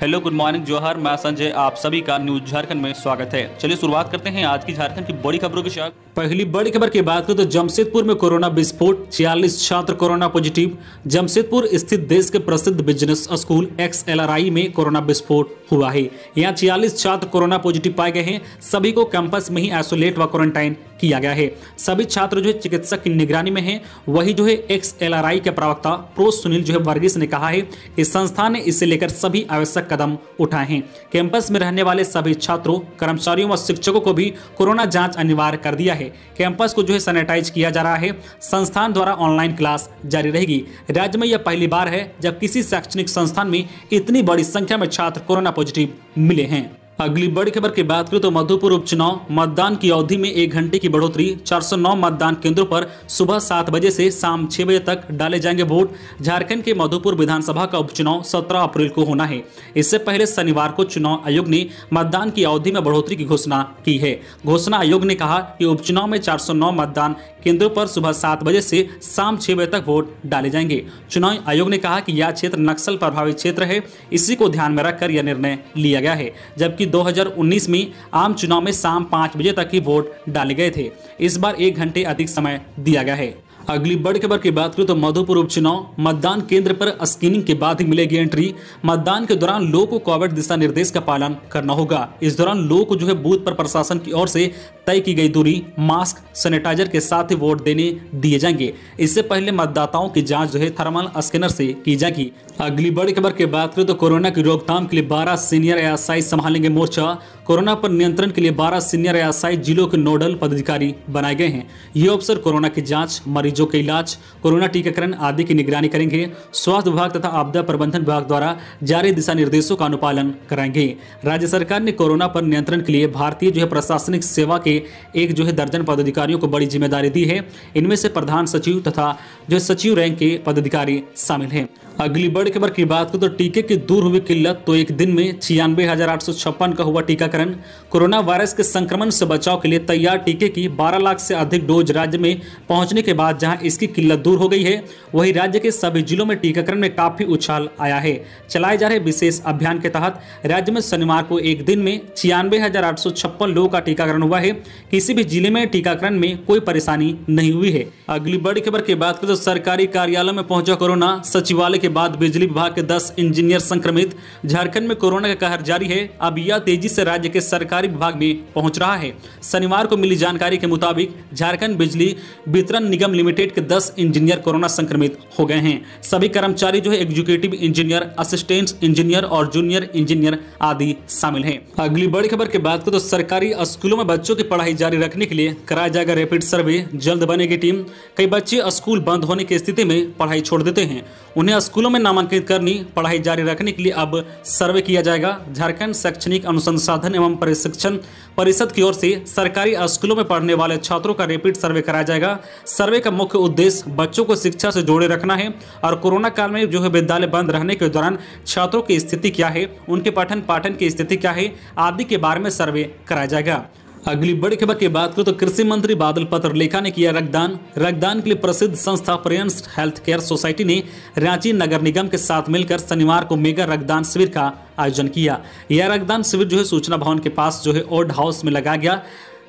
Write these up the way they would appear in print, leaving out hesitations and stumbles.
Hello, good morning, जोहर। मैं संजय, आप सभी का न्यूज झारखंड में स्वागत है। चलिए शुरुआत करते हैं आज की झारखंड की बड़ी खबरों के साथ। पहली बड़ी खबर की बात करें तो जमशेदपुर में कोरोना विस्फोट, 46 छात्र कोरोना पॉजिटिव। जमशेदपुर स्थित देश के प्रसिद्ध बिजनेस स्कूल XLRI में कोरोना विस्फोट हुआ है। यहाँ 46 छात्र कोरोना पॉजिटिव पाए गए हैं। सभी को कैंपस में ही आइसोलेट व क्वारंटाइन किया गया है। सभी छात्र जो है चिकित्सक की निगरानी में हैं। वही जो है XLRI के प्रवक्ता प्रो सुनील जो है वर्गीस ने कहा है कि संस्थान ने इसे लेकर सभी आवश्यक कदम उठाए हैं। कैंपस में रहने वाले सभी छात्रों, कर्मचारियों व शिक्षकों को भी कोरोना जांच अनिवार्य कर दिया है। कैंपस को जो है सैनिटाइज किया जा रहा है। संस्थान द्वारा ऑनलाइन क्लास जारी रहेगी। राज्य में यह पहली बार है जब किसी शैक्षणिक संस्थान में इतनी बड़ी संख्या में छात्र कोरोना पॉजिटिव मिले हैं। अगली बड़ी खबर की बात करें तो मधुपुर उपचुनाव मतदान की अवधि में 1 घंटे की बढ़ोतरी। 409 मतदान केंद्रों पर सुबह 7 बजे से शाम 6 बजे तक डाले जाएंगे वोट। झारखंड के मधुपुर विधानसभा का उपचुनाव 17 अप्रैल को होना है। इससे पहले शनिवार को चुनाव आयोग ने मतदान की अवधि में बढ़ोतरी की घोषणा की है। घोषणा आयोग ने कहा कि उपचुनाव में 409 मतदान केंद्रों पर सुबह 7 बजे से शाम 6 बजे तक वोट डाले जाएंगे। चुनाव आयोग ने कहा कि यह क्षेत्र नक्सल प्रभावित क्षेत्र है। इसी को ध्यान में रखकर यह निर्णय लिया गया है। जबकि 2019 में आम चुनाव में शाम 5 बजे तक ही वोट डाले गए थे। इस बार 1 घंटे अधिक समय दिया गया है। अगली बड़ी खबर की बात करें तो मधुपुर उपचुनाव मतदान केंद्र पर स्क्रीनिंग के बाद ही मिलेगी एंट्री। मतदान के दौरान लोगों को कोविड दिशा निर्देश का पालन करना होगा। इस दौरान लोगों को जो है बूथ पर प्रशासन की ओर से तय की गई दूरी, मास्क, सैनिटाइजर के साथ ही वोट देने दिए जाएंगे। इससे पहले मतदाताओं की जांच जो है थर्मल स्कैनर से की जाएगी। अगली बड़ी खबर की बात करें तो कोरोना की रोकथाम के लिए 12 सीनियर ASI संभालेंगे मोर्चा। कोरोना पर नियंत्रण के लिए 12 सीनियर ASI जिलों के नोडल पदाधिकारी बनाए गए हैं। ये अफसर कोरोना की जांच, मरीजों के इलाज, कोरोना टीकाकरण आदि की निगरानी करेंगे। स्वास्थ्य विभाग तथा आपदा प्रबंधन विभाग द्वारा जारी दिशा निर्देशों का अनुपालन कराएंगे। राज्य सरकार ने कोरोना पर नियंत्रण के लिए भारतीय जो है प्रशासनिक सेवा के एक जो है दर्जन पदाधिकारियों को बड़ी जिम्मेदारी दी है। इनमें से प्रधान सचिव तथा जो सचिव रैंक के पदाधिकारी शामिल हैं। अगली बड़ी खबर की बात करें तो टीके की दूर हुई किल्लत, तो एक दिन में 96,856 का हुआ टीकाकरण। कोरोना वायरस के संक्रमण से बचाव के लिए तैयार टीके की 12 लाख से अधिक डोज राज्य में पहुंचने के बाद जहां इसकी किल्लत दूर हो गई है, वहीं राज्य के सभी जिलों में टीकाकरण में काफी उछाल आया है। चलाए जा रहे विशेष अभियान के तहत राज्य में शनिवार को एक दिन में 96,856 लोगों का टीकाकरण हुआ है। किसी भी जिले में टीकाकरण में कोई परेशानी नहीं हुई है। अगली बड़ी खबर की बात करें तो सरकारी कार्यालय में पहुंचा कोरोना। सचिवालय के बाद बिजली विभाग के 10 इंजीनियर संक्रमित। झारखंड में कोरोना का कहर जारी है। अब यह तेजी से राज्य के सरकारी विभाग में पहुंच रहा है। शनिवार को मिली जानकारी के मुताबिक झारखंड बिजली वितरण निगम लिमिटेड के 10 इंजीनियर कोरोना संक्रमित हो गए हैं। सभी कर्मचारी जो है एग्जीक्यूटिव इंजीनियर, असिस्टेंट इंजीनियर और जूनियर इंजीनियर आदि शामिल हैं। अगली बड़ी खबर की बात करें तो सरकारी स्कूलों में बच्चों की पढ़ाई जारी रखने के लिए कराया जाएगा रैपिड सर्वे। जल्द बनेगी टीम। कई बच्चे स्कूल बंद होने की स्थिति में पढ़ाई छोड़ देते हैं। उन्हें स्कूलों में नामांकित करनी, पढ़ाई जारी रखने के लिए अब सर्वे किया जाएगा। झारखंड शैक्षणिक अनुसंधान एवं प्रशिक्षण परिषद की ओर से सरकारी स्कूलों में पढ़ने वाले छात्रों का रैपिड सर्वे कराया जाएगा। सर्वे का मुख्य उद्देश्य बच्चों को शिक्षा से जोड़े रखना है और कोरोना काल में जो है विद्यालय बंद रहने के दौरान छात्रों की स्थिति क्या है, उनके पठन पाठन की स्थिति क्या है आदि के बारे में सर्वे कराया जाएगा। अगली बड़ी खबर की बात करें तो कृषि मंत्री बादल पत्रलेखा ने किया रक्तदान। रक्तदान के लिए प्रसिद्ध संस्था प्रियंस हेल्थ केयर सोसाइटी ने रांची नगर निगम के साथ मिलकर शनिवार को मेगा रक्तदान शिविर का आयोजन किया। यह रक्तदान शिविर जो है सूचना भवन के पास जो है ओल्ड हाउस में लगाया गया।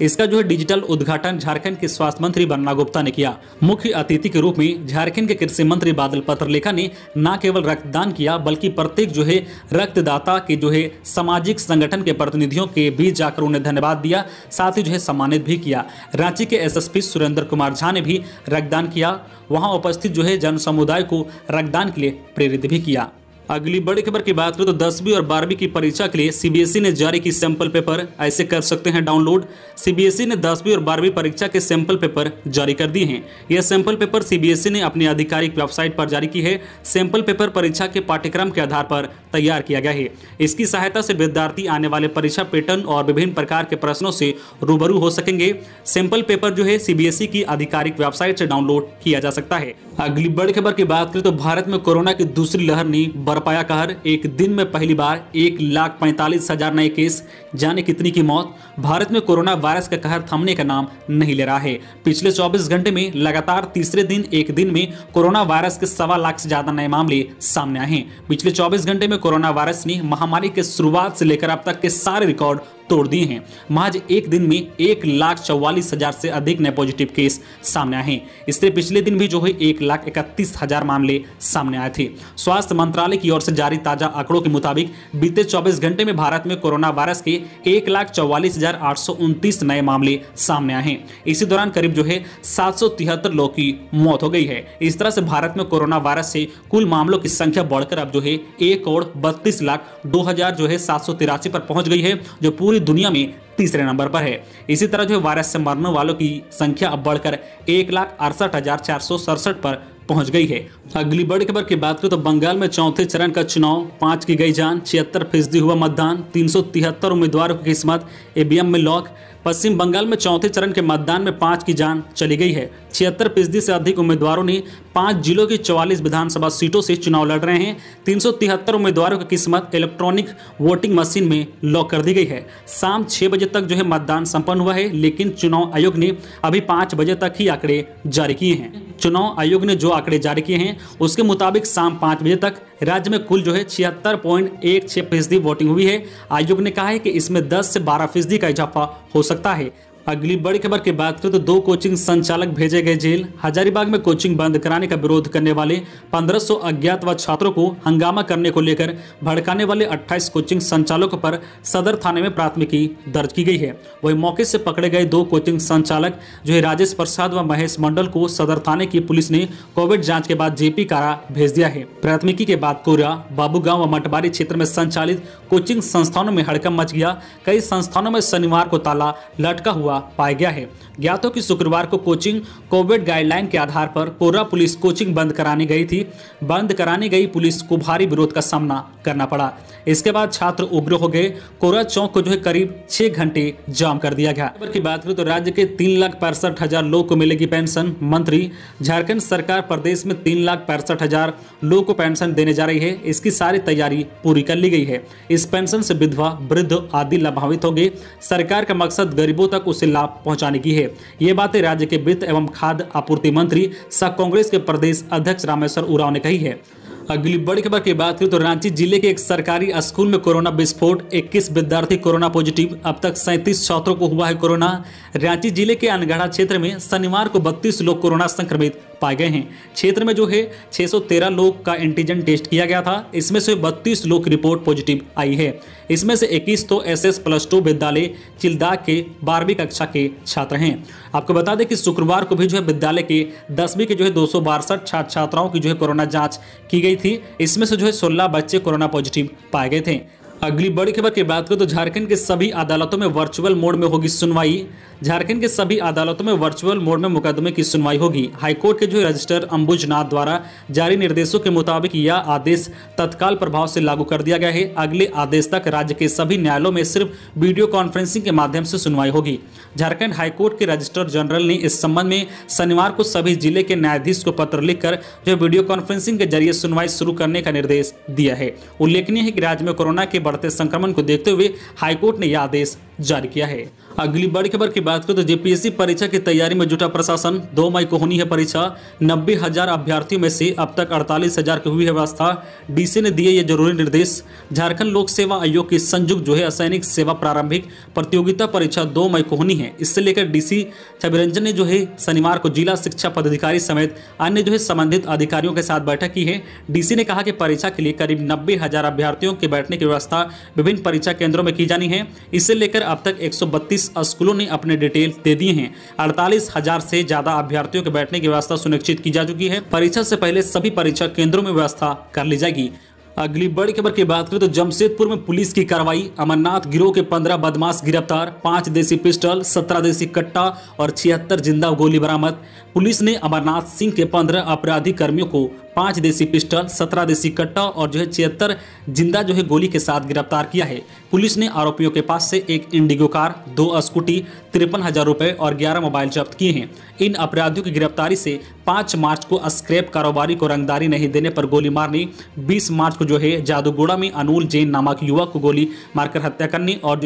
इसका जो है डिजिटल उद्घाटन झारखंड के स्वास्थ्य मंत्री बन्ना गुप्ता ने किया। मुख्य अतिथि के रूप में झारखंड के कृषि मंत्री बादल पत्रलेखा ने न केवल रक्तदान किया बल्कि प्रत्येक जो है रक्तदाता के जो है सामाजिक संगठन के प्रतिनिधियों के बीच जाकर उन्हें धन्यवाद दिया, साथ ही जो है सम्मानित भी किया। रांची के SSP सुरेंद्र कुमार झा ने भी रक्तदान किया। वहां उपस्थित जो है जन समुदाय को रक्तदान के लिए प्रेरित भी किया। अगली बड़ी खबर की बात करें तो 10वीं और 12वीं की परीक्षा के लिए CBSE ने जारी की सैंपल पेपर। ऐसे कर सकते हैं डाउनलोड। CBSE ने 10वीं और 12वीं परीक्षा के सैंपल पेपर जारी कर दिए हैं। यह सैंपल पेपर CBSE ने अपनी आधिकारिक वेबसाइट पर जारी की है। सैंपल पेपर परीक्षा के पाठ्यक्रम के आधार पर तैयार किया गया है। इसकी सहायता से विद्यार्थी आने वाले परीक्षा पैटर्न और विभिन्न प्रकार के प्रश्नों से रूबरू हो सकेंगे। सैंपल पेपर जो है CBSE की आधिकारिक वेबसाइट से डाउनलोड किया जा सकता है। अगली बड़ी खबर की बात करें तो भारत में कोरोना की दूसरी लहर ने बरपाया कहर, एक दिन में पहली बार 1,45,000 नए केस, जाने कितनी की मौत। भारत में कोरोना वायरस का कहर थमने का नाम नहीं ले रहा है। पिछले 24 घंटे में लगातार तीसरे दिन एक दिन में कोरोना वायरस के 1.25 लाख से ज्यादा नए मामले सामने आए हैं। पिछले 24 घंटे में कोरोना वायरस ने महामारी के शुरुआत से लेकर अब तक के सारे रिकॉर्ड तोड़ दिए हैं। महज एक दिन में 1,44,000 से अधिक नए पॉजिटिव केस सामने आए हैं। इससे पिछले दिन भी जो है 1,31,000 मामले सामने आए थे। स्वास्थ्य मंत्रालय की ओर से जारी ताजा आंकड़ों के मुताबिक बीते 24 घंटे में भारत में कोरोना वायरस के 1,44,829 नए मामले सामने आए हैं। इसी दौरान करीब जो है 773 लोगों की मौत हो गई है। इस तरह से भारत में कोरोना वायरस से कुल मामलों की संख्या बढ़कर अब जो है 1,32,02,783 पर पहुंच गई है, जो पूरी दुनिया में तीसरे नंबर पर है। इसी तरह जो वायरस से मरने वालों की संख्या अब बढ़कर 1,68,467 पर पहुंच गई है। अगली बड़ी खबर की बात करें तो बंगाल में चौथे चरण का चुनाव, 5 की गई जान, 76% हुआ मतदान, 373 उम्मीदवारों की किस्मत ईवीएम में लॉक। पश्चिम बंगाल में चौथे चरण के मतदान में 5 की जान चली गई है। 76% से अधिक उम्मीदवारों ने 5 जिलों की 44 विधानसभा सीटों से चुनाव लड़ रहे हैं। 373 उम्मीदवारों की किस्मत इलेक्ट्रॉनिक वोटिंग मशीन में लॉक कर दी गई है। शाम 6 बजे तक जो है मतदान संपन्न हुआ है, लेकिन चुनाव आयोग ने अभी 5 बजे तक ही आंकड़े जारी किए हैं। चुनाव आयोग ने जो आंकड़े जारी किए हैं उसके मुताबिक शाम 5 बजे तक राज्य में कुल जो है 76.16% वोटिंग हुई है। आयोग ने कहा है कि इसमें 10 से 12% का इजाफा हो सकता है। अगली बड़ी खबर की बात करें तो 2 कोचिंग संचालक भेजे गए जेल। हजारीबाग में कोचिंग बंद कराने का विरोध करने वाले 1500 अज्ञात व छात्रों को हंगामा करने को लेकर भड़काने वाले 28 कोचिंग संचालकों पर सदर थाने में प्राथमिकी दर्ज की गई है। वही मौके से पकड़े गए 2 कोचिंग संचालक जो है राजेश प्रसाद व महेश मंडल को सदर थाने की पुलिस ने कोविड जाँच के बाद जेपी कारा भेज दिया है। प्राथमिकी के बाद कोरा, बाबूगांव व मटबारी क्षेत्र में संचालित कोचिंग संस्थानों में हड़कंप मच गया। कई संस्थानों में शनिवार को ताला लटका हुआ पाया गया है। ज्ञात हो कि शुक्रवार को कोचिंग कोविड गाइडलाइन के आधार पर कोरा पुलिस कोचिंग बंद कराने गई थी। बंद कराने गई पुलिस को भारी विरोध का सामना करना पड़ा। इसके बाद छात्र उग्र हो गए। कोरा चौक को जो है करीब 6 घंटे जाम कर दिया गया। खबर की बात करें तो राज्य के 3,65,000 लोगों को मिलेगी पेंशन। मंत्री, झारखंड सरकार प्रदेश में 3,65,000 लोगों को पेंशन देने जा रही है। इसकी सारी तैयारी पूरी कर ली गई है। इस पेंशन से विधवा, वृद्ध आदि लाभान्वित होंगे। सरकार का मकसद गरीबों तक उसे लाभ पहुंचाने की है। ये बातें राज्य के वित्त एवं खाद्य आपूर्ति मंत्री सह कांग्रेस के प्रदेश अध्यक्ष रामेश्वर उरांव ने कही है। अगली बड़ी खबर की बात करें तो रांची जिले के एक सरकारी स्कूल में कोरोना विस्फोट, 21 विद्यार्थी कोरोना पॉजिटिव। अब तक 37 छात्रों को हुआ है कोरोना। रांची जिले के अनगढ़ा क्षेत्र में शनिवार को 32 लोग कोरोना संक्रमित पाए गए हैं। क्षेत्र में जो है 613 लोग का एंटीजन टेस्ट किया गया था। इसमें से 32 लोग की रिपोर्ट पॉजिटिव आई है। इसमें से 21 तो SS+2 विद्यालय चिलदाग के 12वीं कक्षा के छात्र हैं। आपको बता दें कि शुक्रवार को भी जो है विद्यालय के 10वीं के जो है 262 छात्र छात्राओं की जो है कोरोना जांच की गई थी। इसमें से जो है 16 बच्चे कोरोना पॉजिटिव पाए गए थे। अगली बड़ी खबर की बात करें तो झारखंड के सभी अदालतों में वर्चुअल मोड में होगी सुनवाई। झारखंड के सभी अदालतों में वर्चुअल मोड में मुकदमे की सुनवाई होगी। हाईकोर्ट के जो रजिस्ट्रार अंबुजनाथ द्वारा जारी निर्देशों के मुताबिक यह आदेश तत्काल प्रभाव से लागू कर दिया गया है। अगले आदेश तक राज्य के सभी न्यायालयों में सिर्फ वीडियो कॉन्फ्रेंसिंग के माध्यम से सुनवाई होगी। झारखंड हाईकोर्ट के रजिस्ट्रार जनरल ने इस संबंध में शनिवार को सभी जिले के न्यायाधीश को पत्र लिखकर जो वीडियो कॉन्फ्रेंसिंग के जरिए सुनवाई शुरू करने का निर्देश दिया है। उल्लेखनीय है कि राज्य में कोरोना के बढ़ते संक्रमण को देखते हुए हाईकोर्ट ने यह आदेश जारी किया है। अगली बड़ी खबर की बात करें तो जेपीएससी परीक्षा की तैयारी में जुटा प्रशासन। 2 मई को होनी है परीक्षा। 90,000 अभ्यर्थियों में से अब तक 48,000 की हुई है व्यवस्था। डीसी ने दिए ये जरूरी निर्देश। झारखंड लोक सेवा आयोग की संयुक्त जो है असैनिक सेवा प्रारंभिक प्रतियोगिता परीक्षा 2 मई को होनी है। इससे लेकर डीसी छवि रंजन ने जो है शनिवार को जिला शिक्षा पदाधिकारी समेत अन्य जो है संबंधित अधिकारियों के साथ बैठक की है। डीसी ने कहा कि परीक्षा के लिए करीब 90,000 अभ्यर्थियों के बैठने की व्यवस्था विभिन्न परीक्षा केंद्रों में की जानी है। इससे लेकर अब तक 132 स्कूलों ने अपने डिटेल दे दिए हैं। 48,000 से ज्यादा अभ्यर्थियों के बैठने की व्यवस्था सुनिश्चित की जा चुकी है। परीक्षा से पहले सभी परीक्षा केंद्रों में व्यवस्था कर ली जाएगी। अगली बड़ी खबर की बात करें तो जमशेदपुर में पुलिस की कार्रवाई। अमरनाथ गिरोह के 15 बदमाश गिरफ्तार। 5 देसी पिस्टल, 17 देसी कट्टा और 76 जिंदा गोली बरामद। पुलिस ने अमरनाथ सिंह के 15 अपराधी कर्मियों को 5 देसी पिस्टल, 17 देसी कट्टा और 76 जिंदा गोली के साथ गिरफ्तार किया है। पुलिस ने आरोपियों के पास से एक इंडिगो कार, 2 स्कूटी, 53,000 रुपए और 11 मोबाइल जब्त किए हैं। इन अपराधियों की गिरफ्तारी से 5 मार्च को स्क्रैप कारोबारी को रंगदारी नहीं देने पर गोली मारनी, 20 मार्च को जादूगोड़ा में अनूल जैन नामक युवक को गोली मारकर हत्या करनी और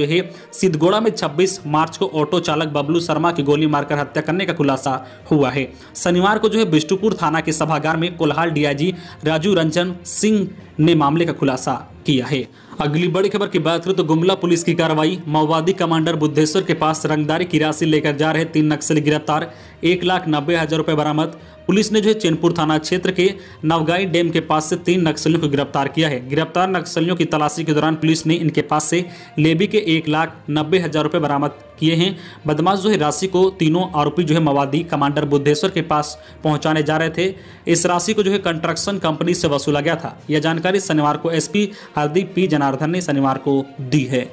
सिद्धगोड़ा में 26 मार्च को ऑटो चालक बबलू शर्मा की गोली मारकर हत्या करने का खुलासा हुआ है। शनिवार को बिष्टुपुर थाना के सभागार में कोल्हार डीआईजी राजू रंजन सिंह ने मामले का खुलासा किया है। अगली बड़ी खबर की बात करें तो गुमला पुलिस की कार्रवाई, माओवादी कमांडर बुद्धेश्वर के पास रंगदारी की राशि लेकर जा रहे 3 नक्सली गिरफ्तार, 1,90,000 रुपए बरामद। पुलिस ने चैनपुर थाना क्षेत्र के नवगाई डैम के पास से 3 नक्सलियों को गिरफ्तार किया है। गिरफ्तार नक्सलियों की तलाशी के दौरान पुलिस ने इनके पास से लेवी के 1,90,000 रुपए बरामद किए हैं। बदमाश राशि को तीनों आरोपी माओवादी कमांडर बुद्धेश्वर के पास पहुंचाने जा रहे थे। इस राशि को कंस्ट्रक्शन कंपनी से वसूला गया था। यह जानकारी शनिवार को एसपी हरदीप पी जनार्दन ने शनिवार को दी है।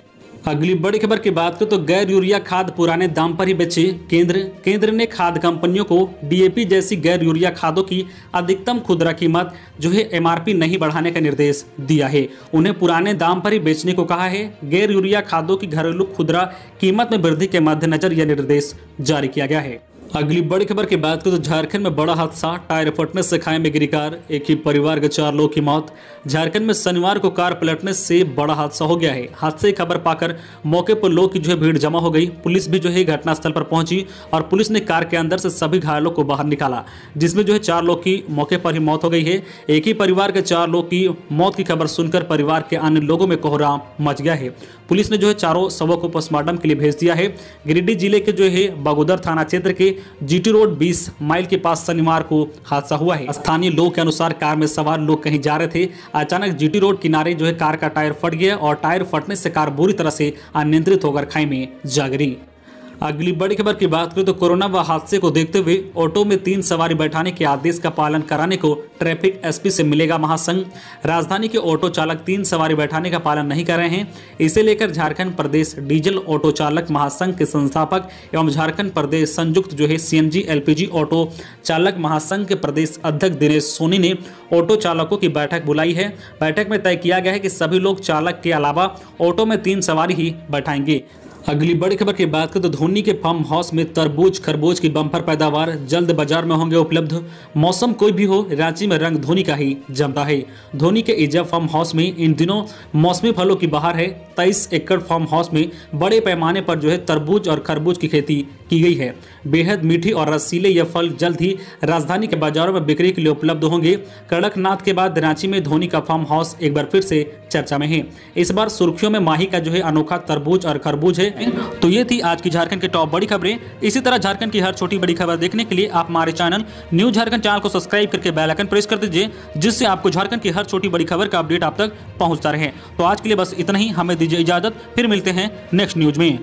अगली बड़ी खबर की बात करें तो गैर यूरिया खाद पुराने दाम पर ही बेचे केंद्र ने खाद कंपनियों को डीएपी जैसी गैर यूरिया खादों की अधिकतम खुदरा कीमत एमआरपी नहीं बढ़ाने का निर्देश दिया है। उन्हें पुराने दाम पर ही बेचने को कहा है। गैर यूरिया खादों की घरेलू खुदरा कीमत में वृद्धि के मद्देनजर यह निर्देश जारी किया गया है। अगली बड़ी खबर की बात करें तो झारखंड में बड़ा हादसा, टायर फटने से खाई में गिरी कार, एक ही परिवार के 4 लोगों की मौत। झारखंड में शनिवार को कार पलटने से बड़ा हादसा हो गया है। हादसे की खबर पाकर मौके पर लोग की भीड़ जमा हो गई। पुलिस भी घटनास्थल पर पहुंची और पुलिस ने कार के अंदर से सभी घायलों को बाहर निकाला, जिसमें 4 लोग की मौके पर ही मौत हो गई है। एक ही परिवार के 4 लोग की मौत की खबर सुनकर परिवार के अन्य लोगों में कोहराम मच गया है। पुलिस ने चारों शवों को पोस्टमार्टम के लिए भेज दिया है। गिरिडीह जिले के बगोदर थाना क्षेत्र के जीटी रोड 20 माइल के पास शनिवार को हादसा हुआ है। स्थानीय लोगों के अनुसार कार में सवार लोग कहीं जा रहे थे। अचानक जीटी रोड किनारे कार का टायर फट गया और टायर फटने से कार बुरी तरह से अनियंत्रित होकर खाई में जा गिरी। अगली बड़ी खबर की बात करें तो कोरोना व हादसे को देखते हुए ऑटो में 3 सवारी बैठाने के आदेश का पालन कराने को ट्रैफिक एसपी से मिलेगा महासंघ। राजधानी के ऑटो चालक 3 सवारी बैठाने का पालन नहीं कर रहे हैं। इसे लेकर झारखंड प्रदेश डीजल ऑटो चालक महासंघ के संस्थापक एवं झारखंड प्रदेश संयुक्त सीएनजी एलपीजी ऑटो चालक महासंघ के प्रदेश अध्यक्ष दिनेश सोनी ने ऑटो चालकों की बैठक बुलाई है। बैठक में तय किया गया है कि सभी लोग चालक के अलावा ऑटो में 3 सवारी ही बैठाएंगे। अगली बड़ी खबर की बात करें तो धोनी के फार्म हाउस में तरबूज खरबूज की बम्पर पैदावार जल्द बाजार में होंगे उपलब्ध। मौसम कोई भी हो, रांची में रंग धोनी का ही जमता है। धोनी के ईजा फार्म हाउस में इन दिनों मौसमी फलों की बहार है। 23 एकड़ फार्म हाउस में बड़े पैमाने पर तरबूज और खरबूज की खेती की गई है। बेहद मीठी और रसीले यह फल जल्द ही राजधानी के बाजारों में बिक्री के लिए उपलब्ध होंगे। कड़कनाथ के बाद रांची में धोनी का फार्म हाउस एक बार फिर से चर्चा में है। इस बार सुर्खियों में माही का अनोखा तरबूज और खरबूज है। तो ये थी आज की झारखंड की टॉप बड़ी खबरें। इसी तरह झारखंड की हर छोटी बड़ी खबर देखने के लिए आप हमारे चैनल न्यूज झारखंड चैनल को सब्सक्राइब करके बेल आइकन प्रेस कर दीजिए, जिससे आपको झारखंड की हर छोटी बड़ी खबर का अपडेट आप तक पहुंचता रहे। तो आज के लिए बस इतना ही, हमें दीजिए इजाजत, फिर मिलते हैं नेक्स्ट न्यूज में।